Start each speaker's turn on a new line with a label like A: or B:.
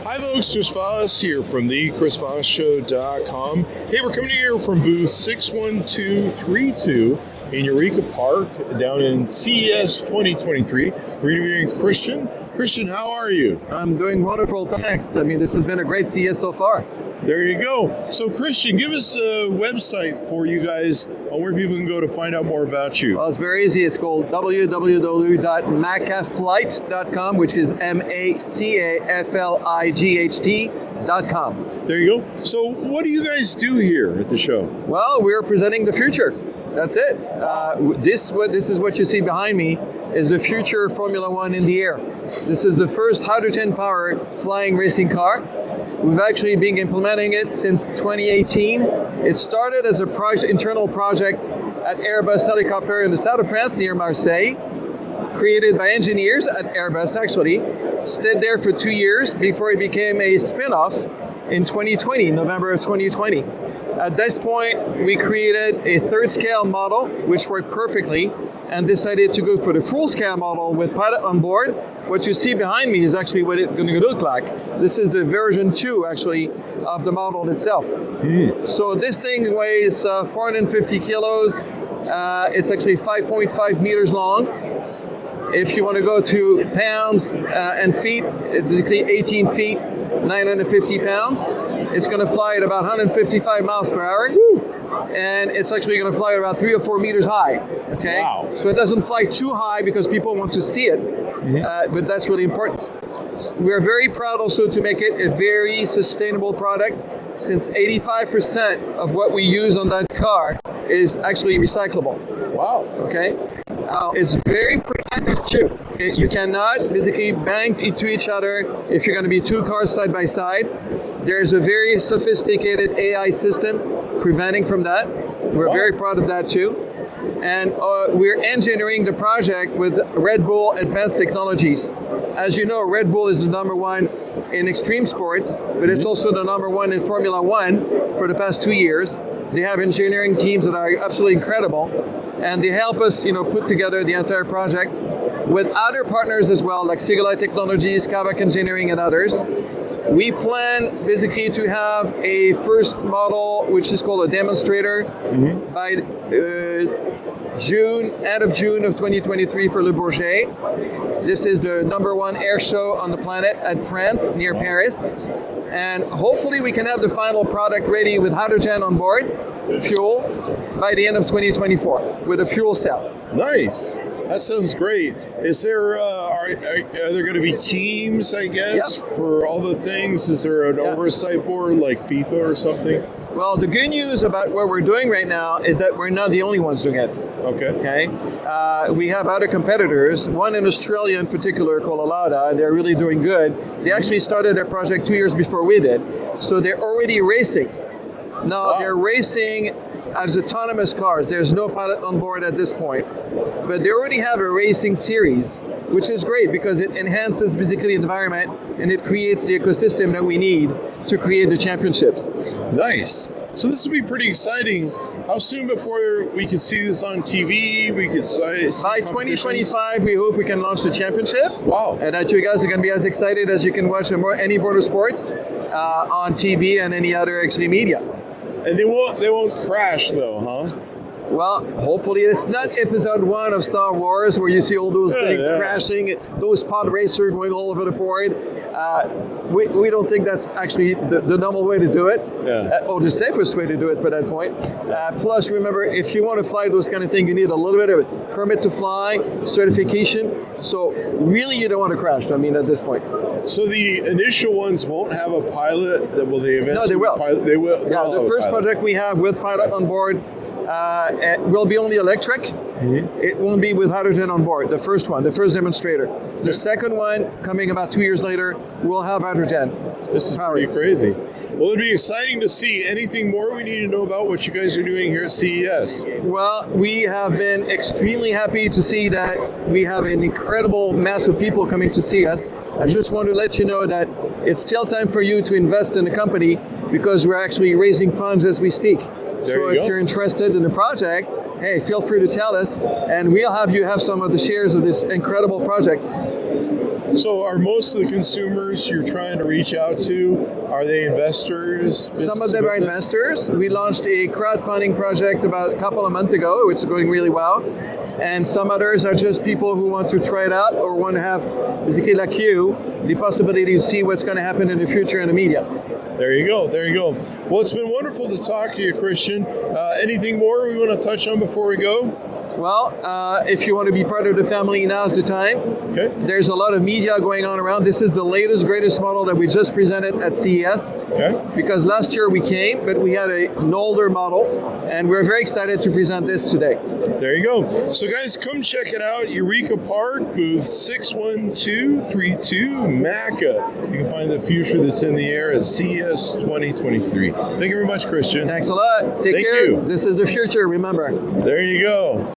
A: Hi folks, Chris Voss here from the ChrisVossShow.com. Hey, we're coming here from booth 61232 in Eureka Park down in CES 2023. We're interviewing Christian. Christian, how are you?
B: I'm doing wonderful, thanks. I mean, this has been a great CES so far.
A: There you go. So Christian, give us a website for you guys on where people can go to find out more about you.
B: Well, it's very easy. It's called www.macaflight.com, which is MACAFLIGHT.com.
A: There you go. So what do you guys do here at the show?
B: Well, we're presenting the future. That's it. This is what you see behind me is the future Formula One in the air. This is the first hydrogen-powered flying racing car. We've actually been implementing it since 2018. It started as a internal project at Airbus helicopter in the south of France near Marseille, created by engineers at Airbus actually, stayed there for 2 years before it became a spin-off in 2020, November of 2020. At this point, we created a third scale model, which worked perfectly, and decided to go for the full scale model with pilot on board. What you see behind me is actually what it's going to look like. This is the version 2, actually, of the model itself. So this thing weighs 450 kilos. It's actually 5.5 meters long. If you want to go to pounds and feet, it's basically 18 feet, 950 pounds. It's going to fly at about 155 miles per hour. And it's actually going to fly about 3 or 4 meters high. Okay.
A: Wow.
B: So it doesn't fly too high because people want to see it, but that's really important. We're very proud also to make it a very sustainable product, since 85% of what we use on that car is actually recyclable.
A: Wow.
B: Okay. It's very protective too. You cannot basically bang into each other if you're going to be two cars side by side. There's a very sophisticated AI system preventing from that. We're very proud of that too. And we're engineering the project with Red Bull Advanced Technologies. As you know, Red Bull is the number one in extreme sports, but it's also the number one in Formula One for the past 2 years. They have engineering teams that are absolutely incredible, and they help us, put together the entire project with other partners as well, like Sigilite Technologies, Kavak Engineering, and others. We plan basically to have a first model, which is called a demonstrator, by end of June of 2023 for Le Bourget. This is the number one air show on the planet at France, near Paris. And hopefully we can have the final product ready with hydrogen on board, fuel, by the end of 2024 with a fuel cell.
A: Nice. That sounds great. Is there are there going to be teams, I guess, for all the things? Is there an oversight board like FIFA or something?
B: Well, the good news about what we're doing right now is that we're not the only ones doing it. Okay. We have other competitors, one in Australia in particular called Alada, and they're really doing good. They actually started their project 2 years before we did, so they're already racing. Now they're racing as autonomous cars. There's no pilot on board at this point, but they already have a racing series, which is great because it enhances basically the environment and it creates the ecosystem that we need to create the championships.
A: Nice. So this will be pretty exciting. How soon before we can see this on TV? We could see
B: by 2025, we hope we can launch the championship.
A: Wow.
B: And that you guys are going to be as excited as you can watch any motorsports on TV and any other actually media.
A: And they won't crash though, huh?
B: Well, hopefully it's not episode 1 of Star Wars where you see all those things crashing, those pod racers going all over the board. We don't think that's actually the normal way to do it, or the safest way to do it for that point. Plus, remember, if you want to fly those kind of things, you need a little bit of a permit to fly, certification. So really, you don't want to crash, at this point.
A: So the initial ones won't have a pilot? Will they eventually?
B: No, they will.
A: They will.
B: Yeah, the first project we have with pilot on board will be only electric. It won't be with hydrogen on board. The first one, the first demonstrator. The second one, coming about 2 years later, will have hydrogen.
A: This is pretty crazy. Well, it'd be exciting to see. Anything more we need to know about what you guys are doing here at CES?
B: Well, we have been extremely happy to see that we have an incredible mass of people coming to see us. I just want to let you know that it's still time for you to invest in the company because we're actually raising funds as we speak. So if you're interested in the project, hey, feel free to tell us, and we'll have you have some of the shares of this incredible project.
A: So are most of the consumers you're trying to reach out to, are they investors?
B: Some of them are investors. We launched a crowdfunding project about a couple of months ago, which is going really well. And some others are just people who want to try it out or want to have, like you, the possibility to see what's going to happen in the future in the media.
A: There you go. There you go. Well, it's been wonderful to talk to you, Christian. Anything more we want to touch on before we go?
B: Well, if you want to be part of the family, now's the time.
A: Okay.
B: There's a lot of media going on around. This is the latest, greatest model that we just presented at CES.
A: Okay.
B: Because last year we came, but we had an older model, and we're very excited to present this today.
A: There you go. So guys, come check it out. Eureka Park, booth 61232, Maca. You can find the future that's in the air at CES 2023. Thank you very much, Christian.
B: Thanks a lot. Take care.
A: Thank you.
B: This is the future, remember.
A: There you go.